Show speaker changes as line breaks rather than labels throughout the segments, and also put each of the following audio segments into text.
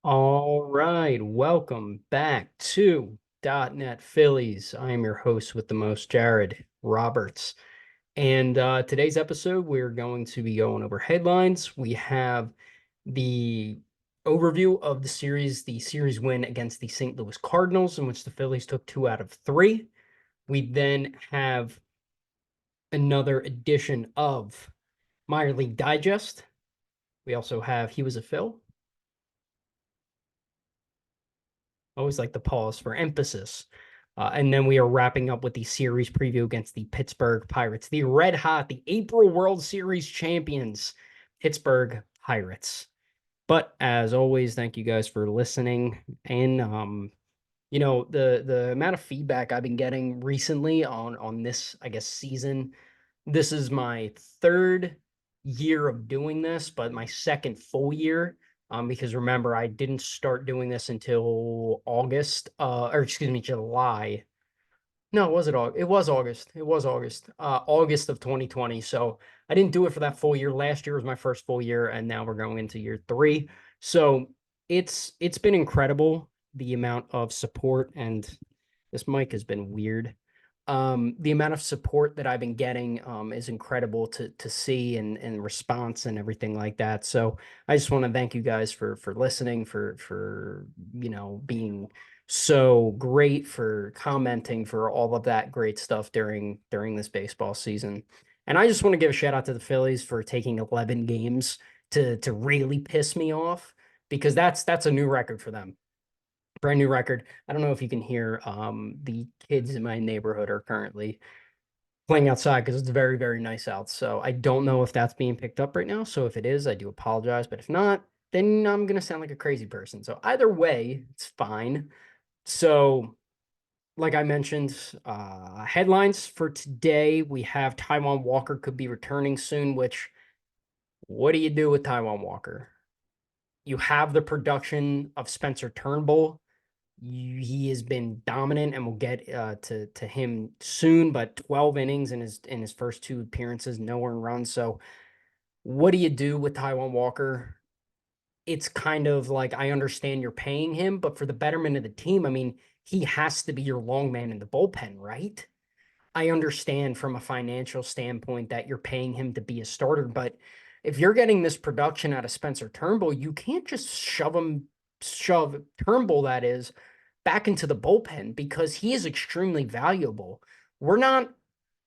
All right, welcome back to .NET Phillies. I am your host with the most, Jared Roberts. And today's episode, we're going to be going over headlines. We have the overview of the series win against the St. Louis Cardinals, in which the Phillies took 2 out of 3. We then have another edition of Minor League Digest. We also have He Was a Phil. Always like the pause for emphasis. And then we are wrapping up with the series preview against the Pittsburgh Pirates, the red hot, the April World Series champions, Pittsburgh Pirates. But as always, thank you guys for listening. And the amount of feedback I've been getting recently on this, I guess, season. This is my third year of doing this, but my second full year. Because remember, I didn't start doing this until August, or excuse me, July. No, was it August? It was August. It was August. August of 2020. So I didn't do it for that full year. Last year was my first full year, and now we're going into year 3. So it's been incredible, the amount of support, and this mic has been weird. The amount of support that I've been getting is incredible to see and response and everything like that. So I just want to thank you guys for listening, for being so great, for commenting, for all of that great stuff during this baseball season. And I just want to give a shout out to the Phillies for taking 11 games to really piss me off, because that's a new record for them. Brand new record. I don't know if you can hear the kids in my neighborhood are currently playing outside because it's very, very nice out. So I don't know if that's being picked up right now. So if it is, I do apologize. But if not, then I'm gonna sound like a crazy person. So either way, it's fine. So like I mentioned, headlines for today, we have Taiwan Walker could be returning soon, which what do you do with Taiwan Walker? You have the production of Spencer Turnbull. He has been dominant, and we'll get to him soon. But 12 innings in his first 2 appearances, no earned runs. So, what do you do with Taiwan Walker? It's kind of like, I understand you're paying him, but for the betterment of the team, I mean, he has to be your long man in the bullpen, right? I understand from a financial standpoint that you're paying him to be a starter, but if you're getting this production out of Spencer Turnbull, you can't just shove Turnbull, that is, back into the bullpen, because he is extremely valuable. We're not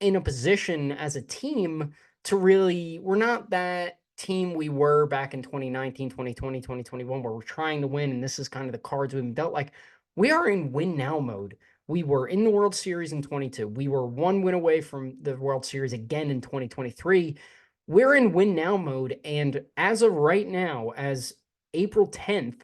in a position as a team to really, we're not that team we were back in 2019, 2020, 2021, where we're trying to win, and this is kind of the cards we've been dealt. Like, we are in win now mode. We were in the World Series in 22. We were 1 win away from the World Series again in 2023. We're in win now mode. And as of right now, as April 10th,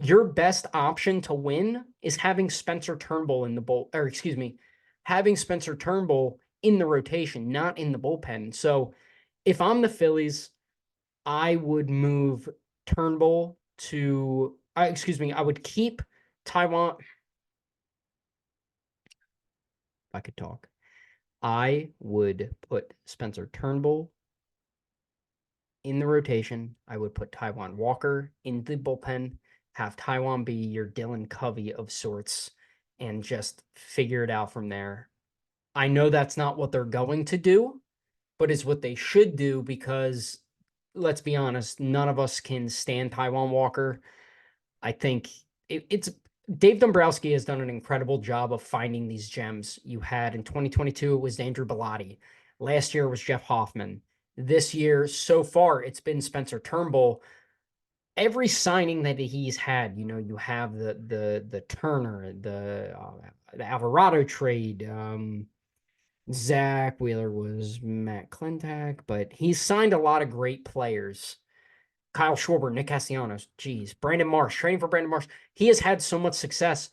your best option to win is having Spencer Turnbull in the or excuse me, having Spencer Turnbull in the rotation, not in the bullpen. So if I'm the Phillies, I would move Turnbull to, excuse me, I would keep Taiwan. If I could talk, I would put Spencer Turnbull in the rotation. I would put Taiwan Walker in the bullpen, have Taiwan be your Dylan Covey of sorts, and just figure it out from there. I know that's not what they're going to do, but it's what they should do, because let's be honest, none of us can stand Taiwan Walker. I think it's Dave Dombrowski has done an incredible job of finding these gems. You had in 2022, it was Andrew Bellotti. Last year was Jeff Hoffman. This year, so far, it's been Spencer Turnbull. Every signing that he's had, you have the Turner, the Alvarado trade. Zach Wheeler was Matt Klentak, but he's signed a lot of great players. Kyle Schwarber, Nick Castellanos, geez, Brandon Marsh, training for Brandon Marsh. He has had so much success,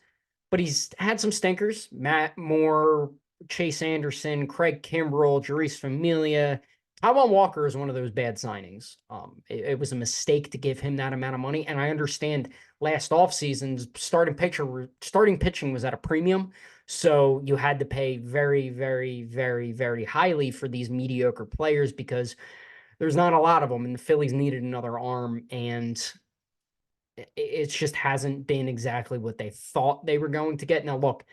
but he's had some stinkers. Matt Moore, Chase Anderson, Craig Kimbrell, Jerice Familia. Taiwan Walker is one of those bad signings. It was a mistake to give him that amount of money, and I understand last offseason's starting pitching was at a premium, so you had to pay very, very, very, very highly for these mediocre players, because there's not a lot of them, and the Phillies needed another arm. And It just hasn't been exactly what they thought they were going to get. Now, look,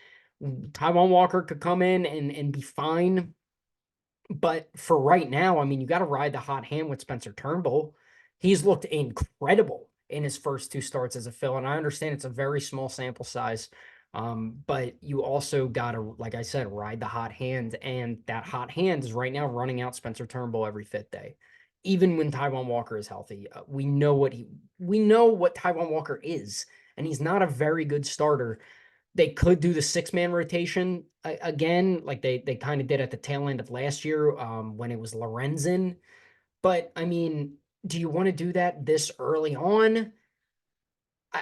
Taiwan Walker could come in and be fine, but for right now, I mean, you got to ride the hot hand with Spencer Turnbull. He's looked incredible in his first two starts as a fill, and I understand it's a very small sample size. But you also got to, like I said, ride the hot hand, and that hot hand is right now running out Spencer Turnbull every fifth day. Even when Taiwan Walker is healthy, we know what Taiwan Walker is, and he's not a very good starter. They could do the six-man rotation again, like they kind of did at the tail end of last year, when it was Lorenzen. But I mean, do you want to do that this early on?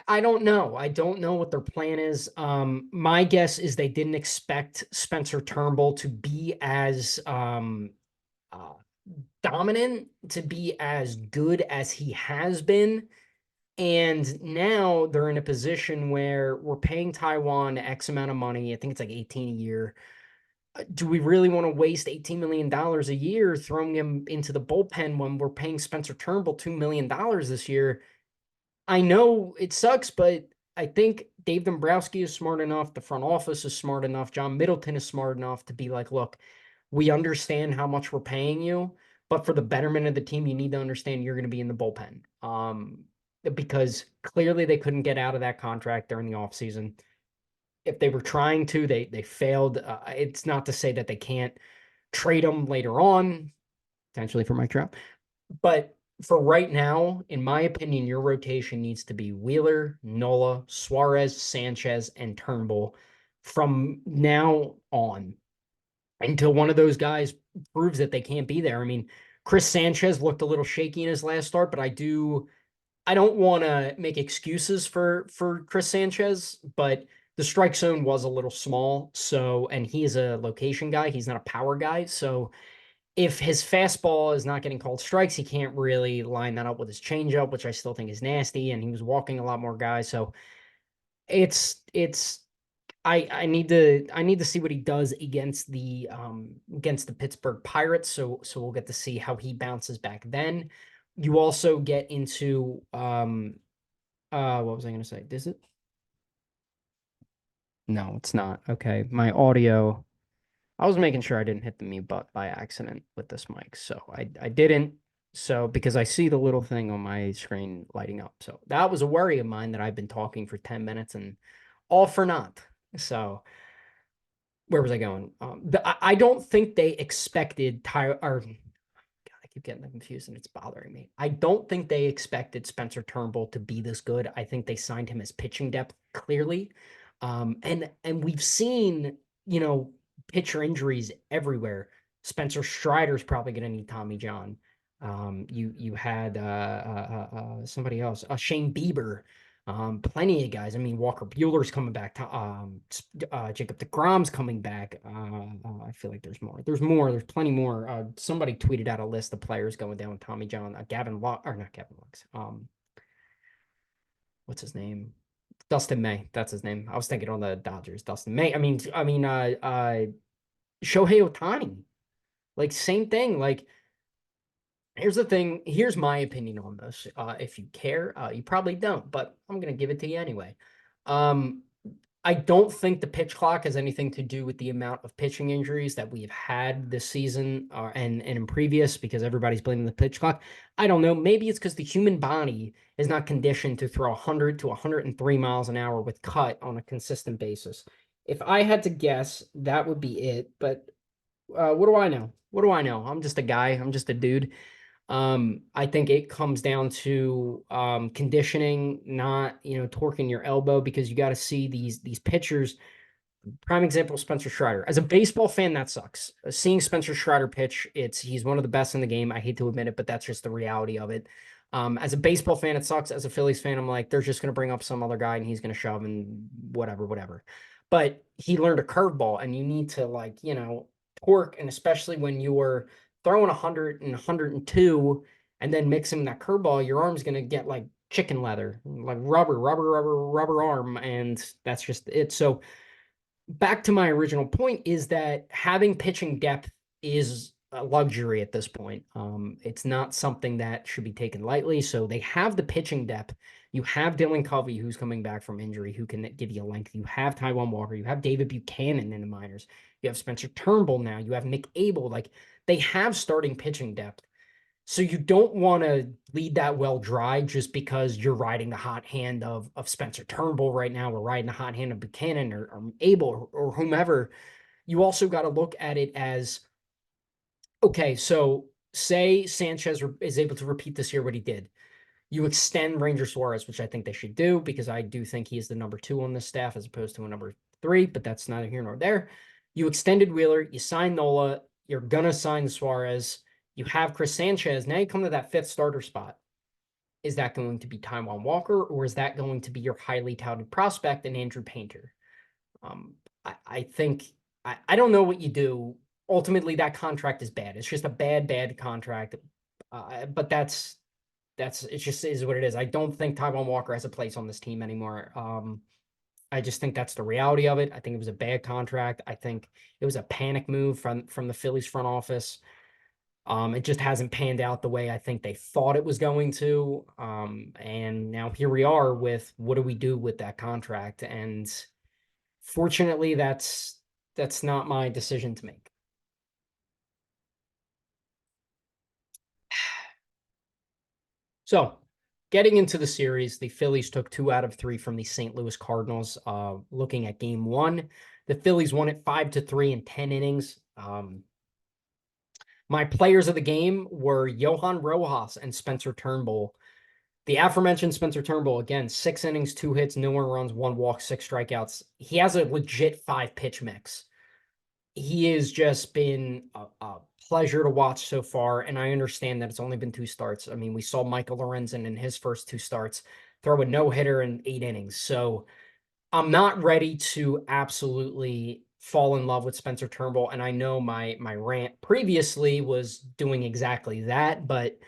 I don't know. I don't know what their plan is. My guess is they didn't expect Spencer Turnbull to be as uh, dominant, to be as good as he has been. And now they're in a position where we're paying Taiwan X amount of money. I think it's like 18 a year. Do we really want to waste $18 million a year throwing him into the bullpen when we're paying Spencer Turnbull $2 million this year? I know it sucks, but I think Dave Dombrowski is smart enough. The front office is smart enough. John Middleton is smart enough to be like, look, we understand how much we're paying you, but for the betterment of the team, you need to understand you're going to be in the bullpen. Because clearly they couldn't get out of that contract during the offseason. If they were trying to, they failed. It's not to say that they can't trade them later on, potentially for Mike Trout. But for right now, in my opinion, your rotation needs to be Wheeler, Nola, Suarez, Sanchez, and Turnbull from now on until one of those guys proves that they can't be there. I mean, Chris Sanchez looked a little shaky in his last start, but I don't want to make excuses for Chris Sanchez, but the strike zone was a little small. So, and he is a location guy. He's not a power guy. So if his fastball is not getting called strikes, he can't really line that up with his changeup, which I still think is nasty. And he was walking a lot more guys. So it's I need to see what he does against the Pittsburgh Pirates. So we'll get to see how he bounces back then. You also get into what was I gonna say? Is it? No, it's not. Okay. My audio. I was making sure I didn't hit the mute button by accident with this mic. So I didn't. So because I see the little thing on my screen lighting up. So that was a worry of mine that I've been talking for 10 minutes and all for naught. So where was I going? I don't think they expected Tyler or I keep getting them confused and it's bothering me. I don't think they expected Spencer Turnbull to be this good. I think they signed him as pitching depth clearly. And we've seen, you know, pitcher injuries everywhere. Spencer Strider's probably going to need Tommy John. You had somebody else, Shane Bieber, plenty of guys. I mean, Walker Bueller's coming back. Jacob deGrom's coming back. I feel like there's more. There's more. There's plenty more. Somebody tweeted out a list of players going down with Tommy John. Gavin Lux, or not Gavin Lux. What's his name? Dustin May. That's his name. I was thinking on the Dodgers. Dustin May. Shohei Ohtani. Like same thing. Like here's the thing. Here's my opinion on this. If you care, you probably don't, but I'm gonna give it to you anyway. Um, I don't think the pitch clock has anything to do with the amount of pitching injuries that we've had this season and in previous, because everybody's blaming the pitch clock. I don't know. Maybe it's because the human body is not conditioned to throw 100 to 103 miles an hour with cut on a consistent basis. If I had to guess, that would be it. But what do I know? What do I know? I'm just a guy. I'm just a dude. I think it comes down to conditioning, not torquing your elbow, because you got to see these pitchers. Prime example, Spencer Strider. As a baseball fan, that sucks. Seeing Spencer Strider pitch, he's one of the best in the game. I hate to admit it, but that's just the reality of it. As a baseball fan, it sucks. As a Phillies fan, I'm like, they're just going to bring up some other guy and he's going to shove and whatever. But he learned a curveball, and you need to torque, and especially when you were throwing 100 and 102 and then mixing that curveball, your arm's going to get like chicken leather, like rubber arm, and that's just it. So back to my original point is that having pitching depth is a luxury at this point. It's not something that should be taken lightly. So they have the pitching depth. You have Dylan Covey, who's coming back from injury, who can give you length. You have Taiwan Walker. You have David Buchanan in the minors. You have Spencer Turnbull now. You have Nick Abel. Like they have starting pitching depth. So you don't want to lead that well dry just because you're riding the hot hand of Spencer Turnbull right now, or riding the hot hand of Buchanan or Abel or whomever. You also got to look at it as, okay, so say Sanchez is able to repeat this year what he did. You extend Ranger Suarez, which I think they should do because I do think he is the number 2 on this staff as opposed to a number 3, but that's neither here nor there. You extended Wheeler, you signed Nola, you're going to sign Suarez, you have Chris Sanchez. Now you come to that 5th starter spot. Is that going to be Taijuan Walker, or is that going to be your highly touted prospect and Andrew Painter? I think I don't know what you do. Ultimately, that contract is bad. It's just a bad contract. But it just is what it is. I don't think Taijuan Walker has a place on this team anymore. I just think that's the reality of it. I think it was a bad contract. I think it was a panic move from the Phillies front office. It just hasn't panned out the way I think they thought it was going to. And now here we are with what do we do with that contract? And fortunately, that's not my decision to make. So, getting into the series, the Phillies took 2 out of 3 from the St. Louis Cardinals. Looking at game 1, the Phillies won it 5-3 in 10 innings. My players of the game were Johan Rojas and Spencer Turnbull. The aforementioned Spencer Turnbull, again, 6 innings, 2 hits, no one runs, 1 walk, 6 strikeouts. He has a legit 5-pitch mix. He has just been a pleasure to watch so far, and I understand that it's only been 2 starts. I mean, we saw Michael Lorenzen in his first 2 starts throw a no-hitter in 8 innings. So I'm not ready to absolutely fall in love with Spencer Turnbull, and I know my rant previously was doing exactly that, but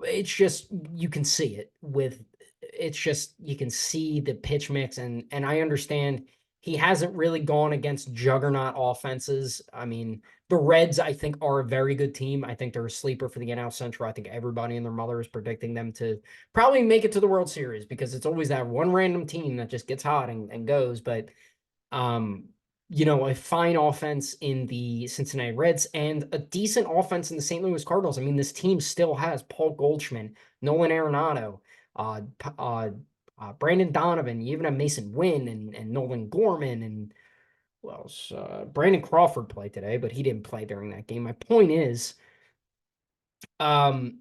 it's just you can see it with it's just you can see the pitch mix, and I understand he hasn't really gone against juggernaut offenses. I mean, the Reds I think are a very good team. I think they're a sleeper for the NL Central. I think everybody and their mother is predicting them to probably make it to the World Series because it's always that one random team that just gets hot and goes. But um, a fine offense in the Cincinnati Reds and a decent offense in the St. Louis Cardinals. I mean, this team still has Paul Goldschmidt, Nolan Arenado, uh, Brandon Donovan. You even have Mason Wynn and Nolan Gorman and who else? Brandon Crawford played today, but he didn't play during that game. My point is, um,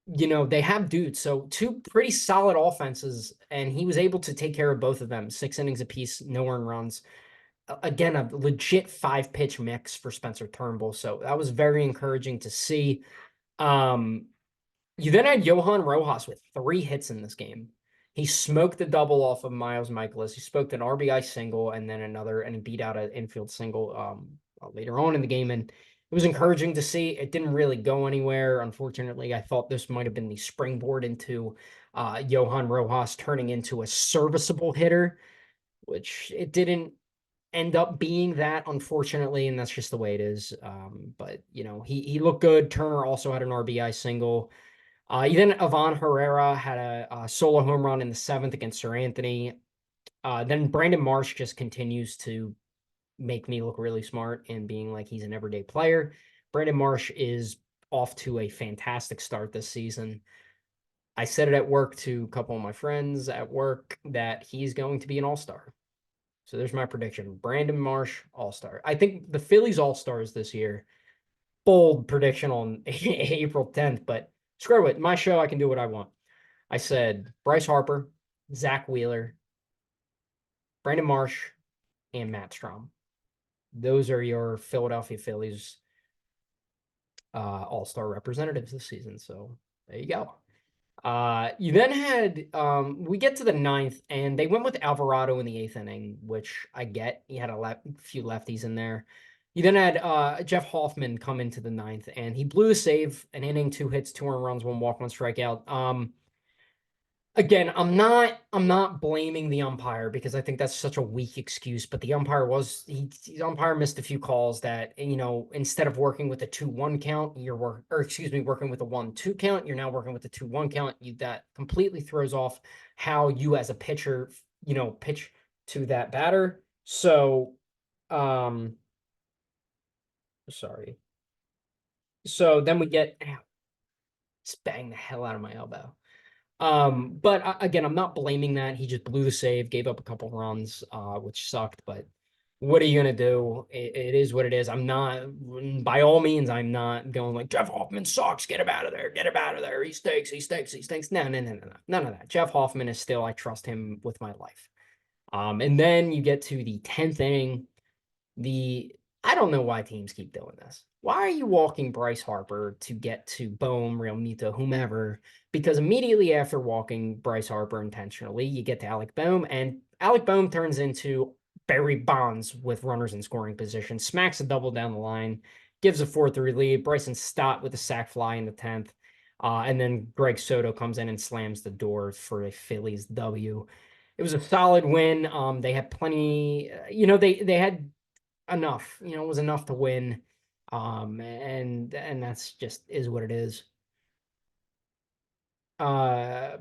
they have dudes. So 2 pretty solid offenses, and he was able to take care of both of them. 6 innings apiece, no earned runs. Again, a legit 5-pitch mix for Spencer Turnbull. So that was very encouraging to see. You then had Johan Rojas with 3 hits in this game. He smoked the double off of Miles Michaelis. He smoked an RBI single and then another, and he beat out an infield single later on in the game. And it was encouraging to see. It didn't really go anywhere. Unfortunately, I thought this might have been the springboard into Johan Rojas turning into a serviceable hitter, which it didn't end up being that, unfortunately, and that's just the way it is. But he looked good. Turner also had an RBI single. Then Ivan Herrera had a solo home run in the 7th against Sir Anthony. Then Brandon Marsh just continues to make me look really smart and being like he's an everyday player. Brandon Marsh is off to a fantastic start this season. I said it at work to a couple of my friends at work that he's going to be an all-star. So there's my prediction. Brandon Marsh, all-star. I think the Phillies all-stars this year. Bold prediction on April 10th, but screw it. My show, I can do what I want. I said Bryce Harper, Zach Wheeler, Brandon Marsh, and Matt Strom. Those are your Philadelphia Phillies all-star representatives this season. So there you go. You then had we get to the 9th, and they went with Alvarado in the 8th inning, which I get. He had a few lefties in there. You then had Jeff Hoffman come into the 9th, and he blew a save, an inning, 2 hits, 2 earned runs, 1 walk, 1 strikeout. Again, I'm not blaming the umpire because I think that's such a weak excuse, but the umpire was the umpire missed a few calls that, instead of working with a 2-1 count, or excuse me, working with a 1-2 count, you're now working with a 2-1 count. That completely throws off how you as a pitcher, pitch to that batter. So, um, sorry. So then we get, ow, just bang the hell out of my elbow. But again, I'm not blaming that. He just blew the save, gave up a couple runs, which sucked. But what are you gonna do? It is what it is. I'm not, by all means, I'm not going like Jeff Hoffman sucks. Get him out of there. Get him out of there. He stinks. He stinks. He stinks. No, no, no, no, no. None of that. Jeff Hoffman is still. I trust him with my life. And then you get to the 10th inning. The I don't know why teams keep doing this. Why are you walking Bryce Harper to get to Bohm, Realmuto, whomever? Because immediately after walking Bryce Harper intentionally, you get to Alec Bohm, and Alec Bohm turns into Barry Bonds with runners in scoring position, smacks a double down the line, gives a 4-3 lead. Bryson Stott with a sac fly in the 10th. And then Greg Soto comes in and slams the door for a Phillies W. It was a solid win. They had plenty, they had enough. It was enough to win. And that's just is what it is. Uh,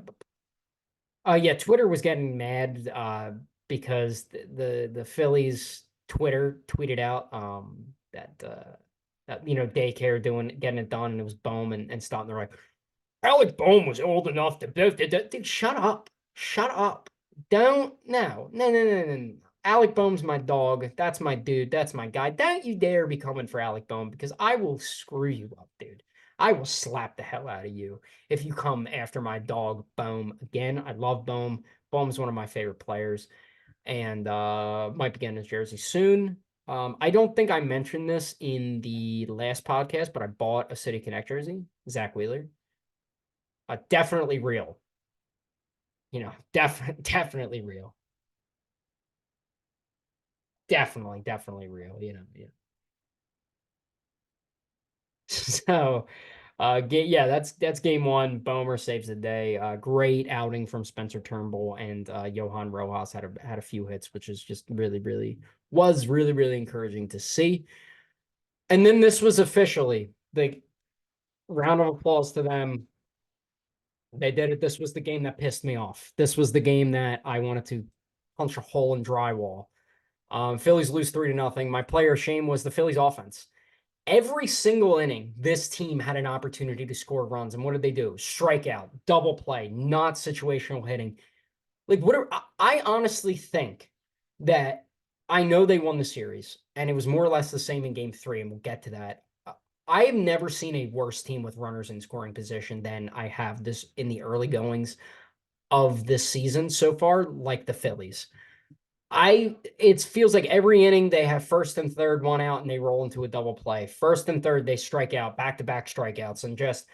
yeah, Twitter was getting mad because the Phillies Twitter tweeted out that daycare getting it done, and it was Bohm and Stott. They're like, Alec Bohm was old enough to dude, shut up. Shut up. Don't no. No, no, no, no, no. Alec Bohm's my dog. That's my dude. That's my guy. Don't you dare be coming for Alec Bohm because I will screw you up, dude. I will slap the hell out of you if you come after my dog Bohm again. I love Bohm. Bohm's one of my favorite players and might be getting his jersey soon. I don't think I mentioned this in the last podcast, but I bought a City Connect jersey, Zach Wheeler. Definitely real. Definitely real. Definitely real. Yeah. So, yeah, that's game one. Bomer saves the day. Great outing from Spencer Turnbull and Johan Rojas had a few hits, which is just really encouraging to see. And then this was officially the round of applause to them. They did it. This was the game that pissed me off. This was the game that I wanted to punch a hole in drywall. Phillies lose 3-0. My player of shame was the Phillies offense. Every single inning, this team had an opportunity to score runs. And what did they do? Strikeout, double play, not situational hitting. Like, I honestly think that I know they won the series, and it was more or less the same in game three, and we'll get to that. I have never seen a worse team with runners in scoring position than I have this in the early goings of this season so far, like the Phillies. It feels like every inning they have first and third one out and they roll into a double play. First and third, they strike out, back-to-back strikeouts, and just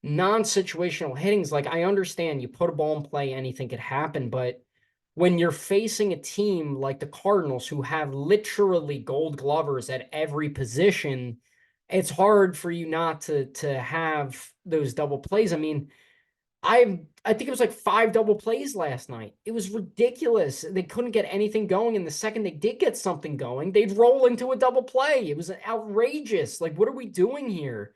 non-situational hittings. Like, I understand you put a ball in play, anything could happen, but when you're facing a team like the Cardinals who have literally gold glovers at every position, it's hard for you not to have those double plays. I mean, I think it was like 5 double plays last night. It was ridiculous. They couldn't get anything going. And the second they did get something going, they'd roll into a double play. It was outrageous. Like, what are we doing here?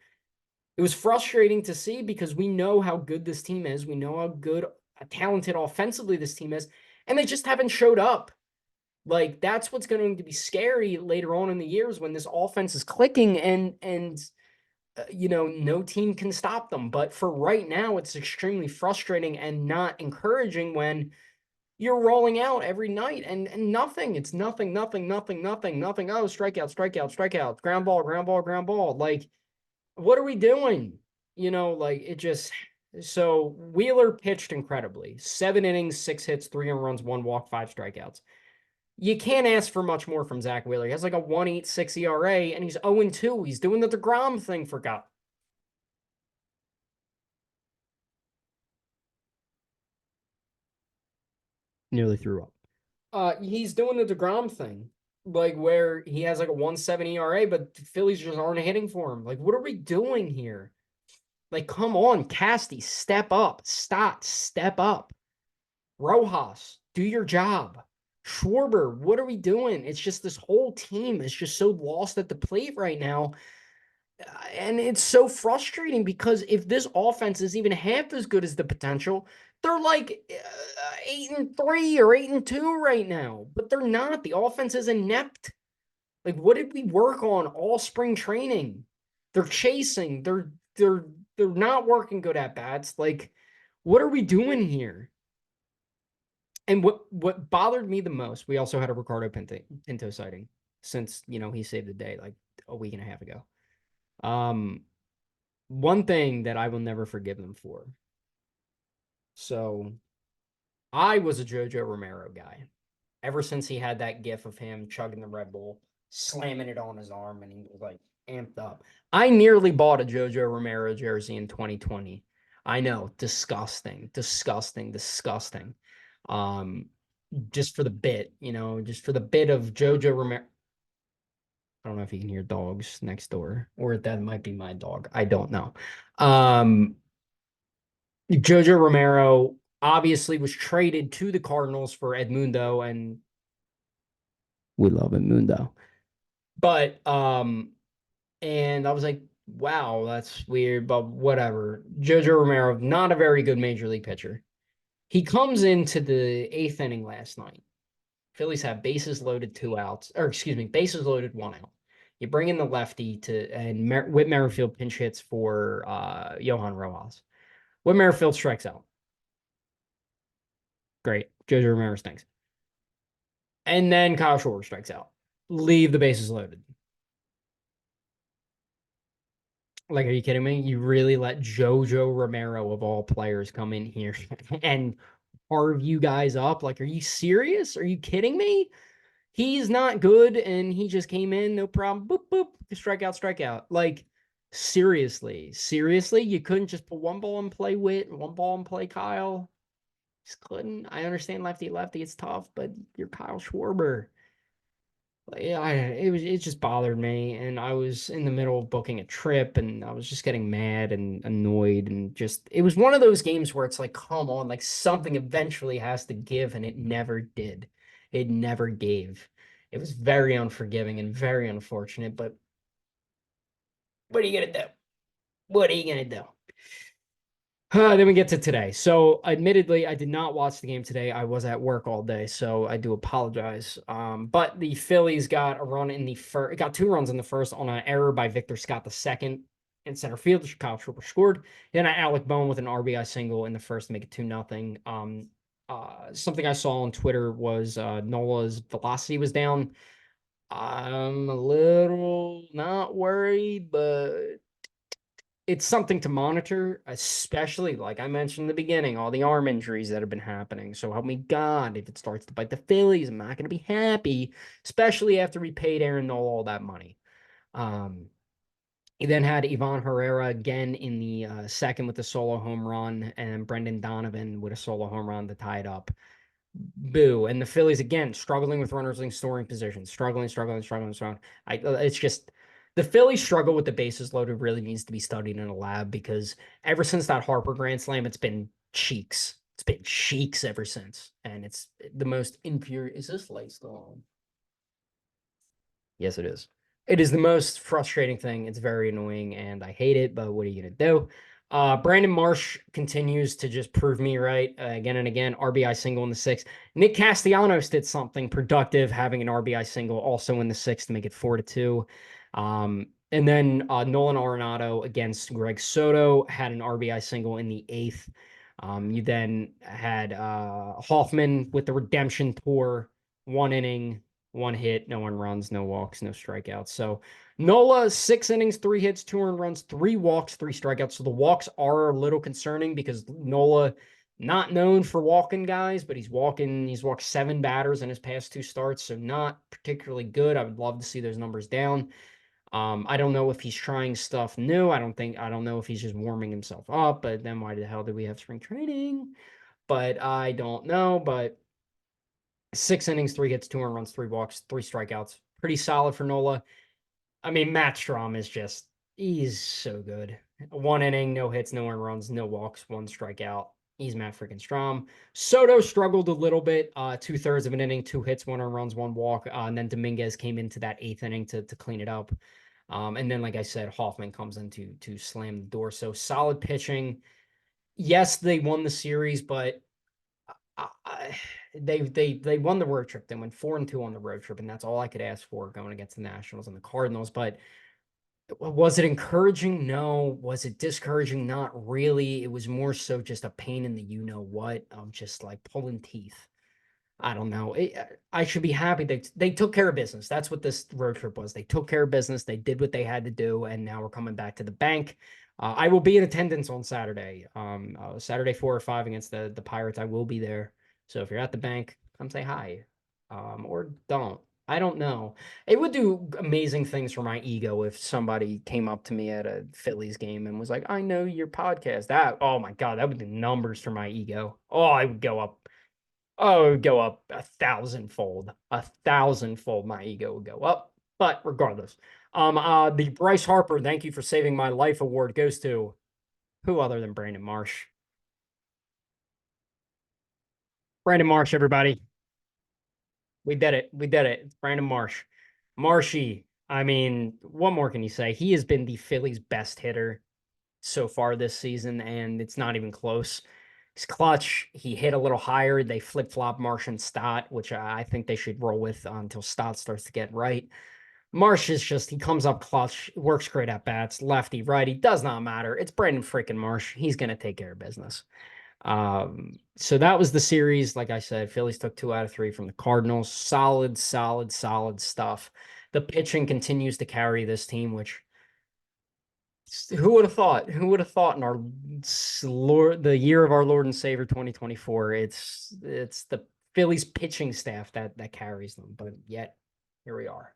It was frustrating to see because we know how good this team is. We know how good, talented offensively this team is, and they just haven't showed up. Like, that's what's going to be scary later on in the years when this offense is clicking and no team can stop them. But for right now, it's extremely frustrating and not encouraging when you're rolling out every night and nothing. It's nothing, nothing, nothing, nothing, nothing. Oh, strikeout, strikeout, strikeout, ground ball, ground ball, ground ball. Like, what are we doing? Like it just. So Wheeler pitched incredibly. 7 innings, 6 hits, 3 home runs, 1 walk, 5 strikeouts. You can't ask for much more from Zach Wheeler. He has like a 1.86 ERA, and he's 0-2. He's doing the DeGrom thing for God. Nearly threw up. He's doing the DeGrom thing, like where he has like a 1.7 ERA, but the Phillies just aren't hitting for him. Like, what are we doing here? Like, come on, Casty, step up. Stop, step up. Rojas, do your job. Schwarber, what are we doing? It's just this whole team is just so lost at the plate right now. And it's so frustrating because if this offense is even half as good as the potential, they're like 8-3 or 8-2 right now. But they're not. The offense is inept. Like, what did we work on all spring training? They're chasing. They're not working good at bats. Like, what are we doing here? And what bothered me the most, we also had a Ricardo Pinto sighting since he saved the day like a week and a half ago. Um, One thing that I will never forgive them for. So I was a Jojo Romero guy ever since he had that gif of him chugging the Red Bull, slamming it on his arm, and he was like amped up. I nearly bought a Jojo Romero jersey in 2020. I know, disgusting, disgusting, disgusting. Um, just for the bit, just for the bit of Jojo Romero. I don't know if you can hear dogs next door, or that might be my dog. I don't know. Um, Jojo Romero obviously was traded to the Cardinals for Edmundo, and we love Edmundo. But and I was like, wow, that's weird, but whatever. Jojo Romero, not a very good major league pitcher. He comes into the eighth inning last night. Phillies have bases loaded, 2 outs, or excuse me, bases loaded, 1 out. You bring in the lefty and Whit Merrifield pinch hits for Johan Rojas. Whit Merrifield strikes out. Great. Jojo Romero stinks. And then Kyle Schwarber strikes out. Leave the bases loaded. Like, are you kidding me? You really let Jojo Romero, of all players, come in here and carve you guys up? Like, are you serious? Are you kidding me? He's not good, and he just came in, no problem. Boop, boop, strikeout, strikeout. Like, seriously, seriously, you couldn't just put one ball and play Witt and one ball and play Kyle. Just couldn't. I understand lefty, lefty, it's tough, but you're Kyle Schwarber. Yeah, it just bothered me, and I was in the middle of booking a trip, and I was just getting mad and annoyed, and just it was one of those games where it's like, come on, like something eventually has to give, and it never did. It never gave. It was very unforgiving and very unfortunate, but what are you gonna do? What are you gonna do? Then we get to today. So, admittedly, I did not watch the game today. I was at work all day, so I do apologize. But the Phillies got a run in the first, got 2 runs in the first on an error by Victor Scott the second in center field. Kyle Schwarber scored. Then Alec Bohm with an RBI single in the first to make it 2-0. Something I saw on Twitter was Nola's velocity was down. I'm a little not worried, but it's something to monitor, especially like I mentioned in the beginning, all the arm injuries that have been happening. So help me God, if it starts to bite the Phillies, I'm not going to be happy, especially after we paid Aaron Nola all that money. Um, he then had Ivan Herrera again in the second with a solo home run, and Brendan Donovan with a solo home run to tie it up. Boo. And the Phillies again struggling with runners in scoring position, struggling, struggling, struggling, struggling. It's just the Phillies struggle with the bases loaded really needs to be studied in a lab because ever since that Harper Grand Slam, it's been cheeks. It's been cheeks ever since, and it's the most infuriating. Is this light still on? Yes, it is. It is the most frustrating thing. It's very annoying and I hate it, but what are you going to do? Brandon Marsh continues to just prove me right again and again. RBI single in the sixth. Nick Castellanos did something productive, having an RBI single also in the sixth to make it 4-2. And then Nolan Arenado against Greg Soto had an RBI single in the eighth. You then had Hoffman with the redemption tour, 1 inning, 1 hit, no one runs, no walks, no strikeouts. So Nola, 6 innings, 3 hits, 2 earned runs, 3 walks, 3 strikeouts. So the walks are a little concerning because Nola, not known for walking guys, but he's walked 7 batters in his past 2 starts. So not particularly good. I would love to see those numbers down. I don't know if he's trying stuff new. I don't know if he's just warming himself up, but then why the hell do we have spring training? But I don't know. But 6 innings, 3 hits, 2 earned runs, 3 walks, 3 strikeouts. Pretty solid for Nola. I mean, Matt Strom is he's so good. 1 inning, no hits, no earned runs, no walks, 1 strikeout. He's Matt freaking Strom. Soto struggled a little bit, two-thirds of an inning, two hits, one runs, one walk. And then Dominguez came into that eighth inning to clean it up. And then, like I said, Hoffman comes in to slam the door. So solid pitching. Yes, they won the series, but they won the road trip. They went 4-2 on the road trip, and that's all I could ask for going against the Nationals and the Cardinals. But was it encouraging? No. Was it discouraging? Not really. It was more so just a pain in the you know what of just like pulling teeth. I don't know. I should be happy they took care of business. That's what this road trip was. They took care of business. They did what they had to do, and now we're coming back to the bank. I will be in attendance on Saturday. Saturday 4 or 5 against the Pirates. I will be there. So if you're at the bank, come say hi, or don't. I don't know. It would do amazing things for my ego if somebody came up to me at a Phillies game and was like, "I know your podcast." That, oh my God, that would do numbers for my ego. Oh, I would go up. Oh, it would go up a thousandfold. A thousandfold my ego would go up. But regardless, the Bryce Harper "Thank You for Saving My Life" award goes to who other than Brandon Marsh? Brandon Marsh, everybody. We did it. We did it. It's Brandon Marsh. Marshy. I mean, what more can you say? He has been the Phillies' best hitter so far this season, and it's not even close. He's clutch. He hit a little higher. They flip flop Marsh and Stott, which I think they should roll with until Stott starts to get right. Marsh is just, he comes up clutch, works great at bats, lefty, righty, does not matter. It's Brandon freaking Marsh. He's going to take care of business. So that was the series. Like I said, Phillies took 2 out of 3 from the Cardinals. Solid, solid, solid stuff. The pitching continues to carry this team, which who would have thought? Who would have thought in our Lord, the year of our Lord and Savior 2024? It's the Phillies pitching staff that carries them, but yet here we are.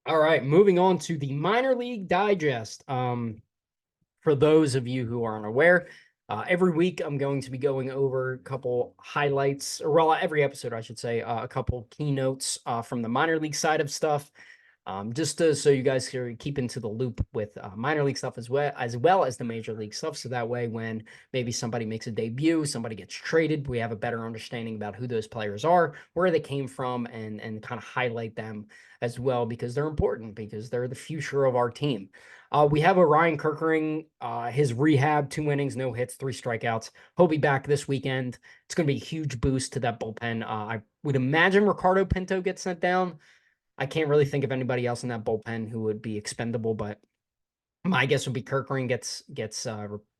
All right, moving on to the minor league digest. For those of you who aren't aware, every week I'm going to be going over a couple highlights, or well, every episode, I should say, a couple keynotes from the minor league side of stuff. Just so you guys can keep into the loop with minor league stuff as well as the major league stuff. So that way, when maybe somebody makes a debut, somebody gets traded, we have a better understanding about who those players are, where they came from, and kind of highlight them as well because they're important because they're the future of our team. We have a Ryan Kerkering, his rehab, 2 innings, no hits, 3 strikeouts. He'll be back this weekend. It's going to be a huge boost to that bullpen. I would imagine Ricardo Pinto gets sent down. I can't really think of anybody else in that bullpen who would be expendable, but my guess would be Kerkering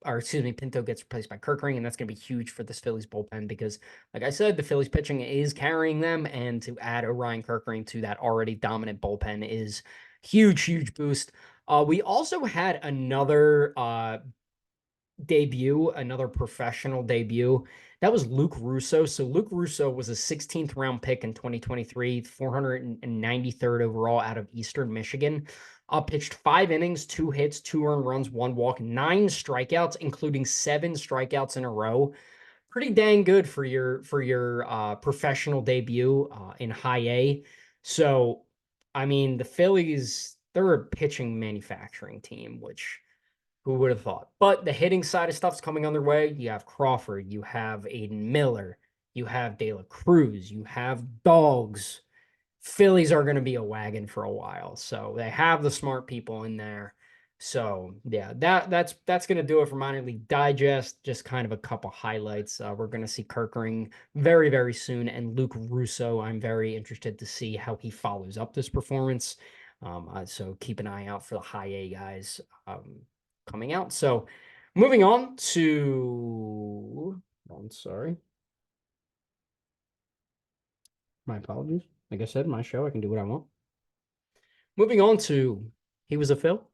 or excuse me, Pinto gets replaced by Kerkering, and that's going to be huge for this Phillies bullpen because, like I said, the Phillies pitching is carrying them, and to add Orion Kerkering to that already dominant bullpen is huge, huge boost. We also had another debut, another professional debut. That was Luke Russo. So Luke Russo was a 16th round pick in 2023, 493rd overall out of Eastern Michigan. Pitched 5 innings, 2 hits, 2 earned runs, 1 walk, 9 strikeouts, including 7 strikeouts in a row. Pretty dang good for your professional debut in high A. So, I mean, the Phillies, they're a pitching manufacturing team, which who would have thought? But the hitting side of stuff's coming on their way. You have Crawford, you have Aiden Miller, you have De La Cruz, you have Dogs. Phillies are going to be a wagon for a while, so they have the smart people in there. So yeah, that's going to do it for minor league digest. Just kind of a couple highlights. We're going to see Kerkering very very soon, and Luke Russo. I'm very interested to see how he follows up this performance. So keep an eye out for the high A guys. Coming out. So moving on to, I'm sorry. My apologies. Like I said, my show, I can do what I want. Moving on to, he was a Phil.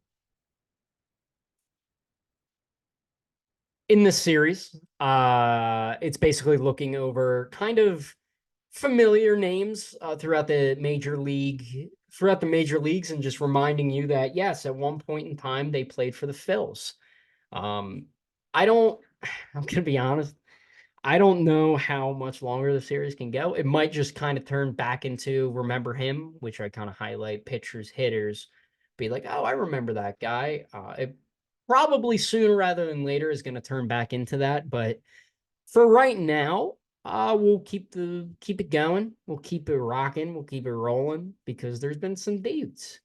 In this series, it's basically looking over kind of familiar names throughout the major leagues, and just reminding you that yes, at one point in time they played for the Phils. Um, I don't. I'm gonna be honest. I don't know how much longer the series can go. It might just kind of turn back into remember him, which I kind of highlight pitchers, hitters, be like, oh, I remember that guy. probably sooner rather than later is going to turn back into that. But for right now, we'll keep it going. We'll keep it rocking. We'll keep it rolling because there's been some dates.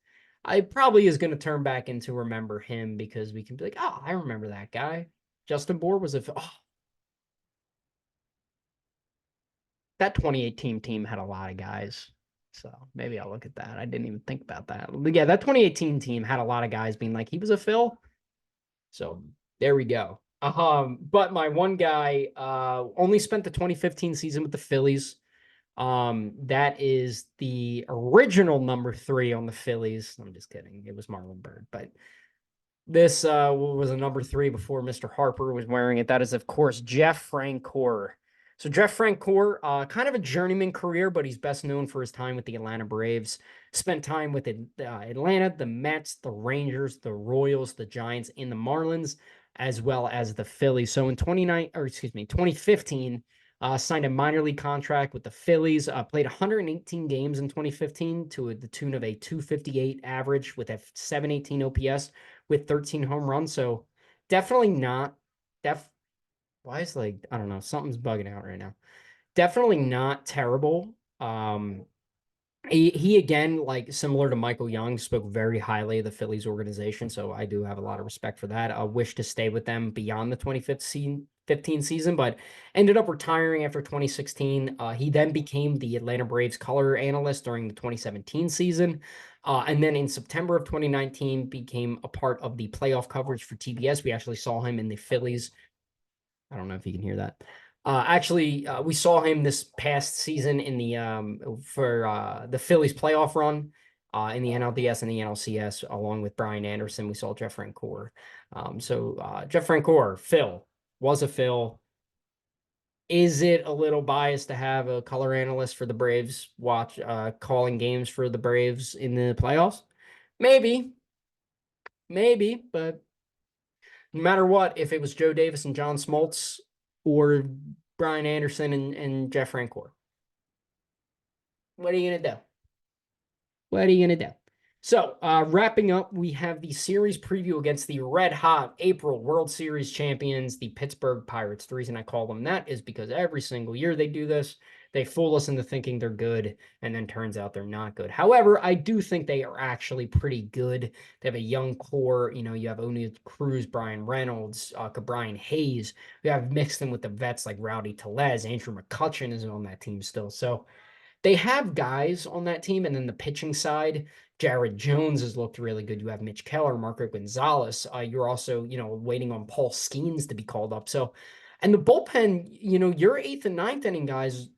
I probably is going to turn back into remember him because we can be like, oh, I remember that guy. Justin Bohr was that 2018 team had a lot of guys. So maybe I'll look at that. I didn't even think about that. But yeah, that 2018 team had a lot of guys being like, he was a Phil. So there we go. But my one guy only spent the 2015 season with the Phillies. That is the original number 3 on the Phillies. I'm just kidding. It was Marlon Byrd, but this was a number 3 before Mr. Harper was wearing it. That is, of course, Jeff Francoeur. So Jeff Francoeur, kind of a journeyman career, but he's best known for his time with the Atlanta Braves. Spent time with Atlanta, the Mets, the Rangers, the Royals, the Giants, and the Marlins, as well as the Phillies. So in 2015, signed a minor league contract with the Phillies. Played 118 games in 2015 to the tune of a 258 average with a 718 OPS with 13 home runs. So definitely not why is like, I don't know, something's bugging out right now. Definitely not terrible. He again, like similar to Michael Young, spoke very highly of the Phillies organization. So I do have a lot of respect for that. I wish to stay with them beyond the 2015 season, but ended up retiring after 2016. He then became the Atlanta Braves color analyst during the 2017 season. And then in September of 2019, became a part of the playoff coverage for TBS. We actually saw him in the Phillies. I don't know if you can hear that. We saw him this past season in the for the Phillies playoff run in the NLDS and the NLCS, along with Brian Anderson. We saw Jeff Francoeur. Jeff Francoeur, Phil, was a Phil. Is it a little biased to have a color analyst for the Braves watch calling games for the Braves in the playoffs? Maybe, but no matter what, if it was Joe Davis and John Smoltz or Brian Anderson and Jeff Francoeur, what are you going to do? What are you going to do? So, wrapping up, we have the series preview against the red hot April World Series champions, the Pittsburgh Pirates. The reason I call them that is because every single year they do this. They fool us into thinking they're good, and then turns out they're not good. However, I do think they are actually pretty good. They have a young core. You know, you have O'Neill Cruz, Brian Reynolds, Brian Hayes. You have mixed in with the vets like Rowdy Tellez. Andrew McCutchen is on that team still. So they have guys on that team, and then the pitching side, Jared Jones has looked really good. You have Mitch Keller, Marco Gonzalez. You're also, waiting on Paul Skeens to be called up. So, and the bullpen, your eighth and ninth inning guys,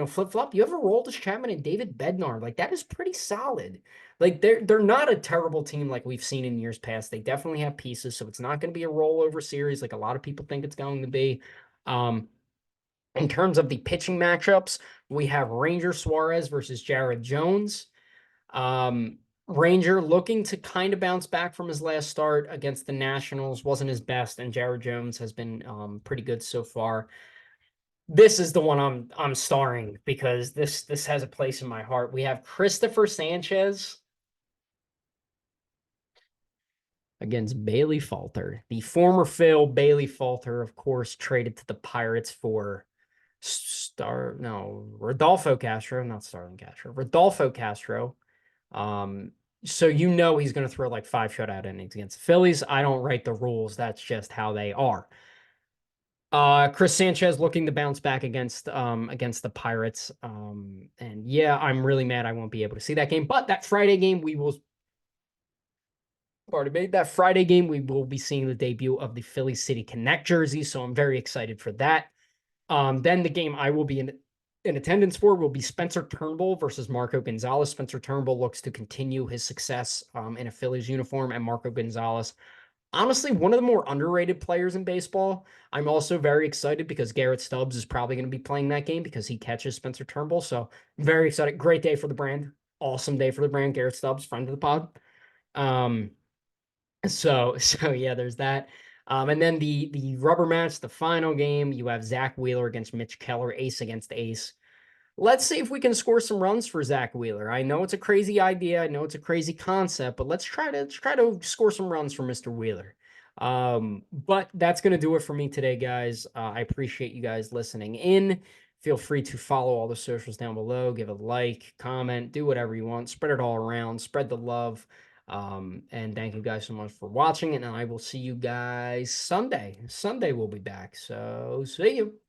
flip flop. You have Aroldis Chapman and David Bednar. Like that is pretty solid. Like they're not a terrible team like we've seen in years past. They definitely have pieces, so it's not going to be a rollover series like a lot of people think it's going to be. In terms of the pitching matchups, we have Ranger Suarez versus Jared Jones. Ranger looking to kind of bounce back from his last start against the Nationals, wasn't his best, and Jared Jones has been pretty good so far. This is the one I'm starring because this has a place in my heart. We have Christopher Sanchez against Bailey Falter, the former Phil Bailey Falter, of course, traded to the Pirates for Rodolfo Castro, not Starlin Castro, Rodolfo Castro. So he's going to throw like 5 shutout innings against the Phillies. I don't write the rules. That's just how they are. Chris Sanchez looking to bounce back against the Pirates. And yeah, I'm really mad I won't be able to see that game. But that Friday game, we will be seeing the debut of the Philly City Connect jersey. So I'm very excited for that. Then the game I will be in attendance for will be Spencer Turnbull versus Marco Gonzalez. Spencer Turnbull looks to continue his success in a Phillies uniform, and Marco Gonzalez, honestly, one of the more underrated players in baseball. I'm also very excited because Garrett Stubbs is probably going to be playing that game because he catches Spencer Turnbull. So very excited. Great day for the brand. Awesome day for the brand. Garrett Stubbs, friend of the pod. So yeah, there's that. And then the rubber match, the final game, you have Zach Wheeler against Mitch Keller, ace against ace. Let's see if we can score some runs for Zach Wheeler. I know it's a crazy idea. I know it's a crazy concept, but let's try to score some runs for Mr. Wheeler. But that's gonna do it for me today, guys. I appreciate you guys listening in. Feel free to follow all the socials down below, give a like, comment, do whatever you want, spread it all around, spread the love. And thank you guys so much for watching, and I will see you guys Sunday. Sunday we'll be back. So see you.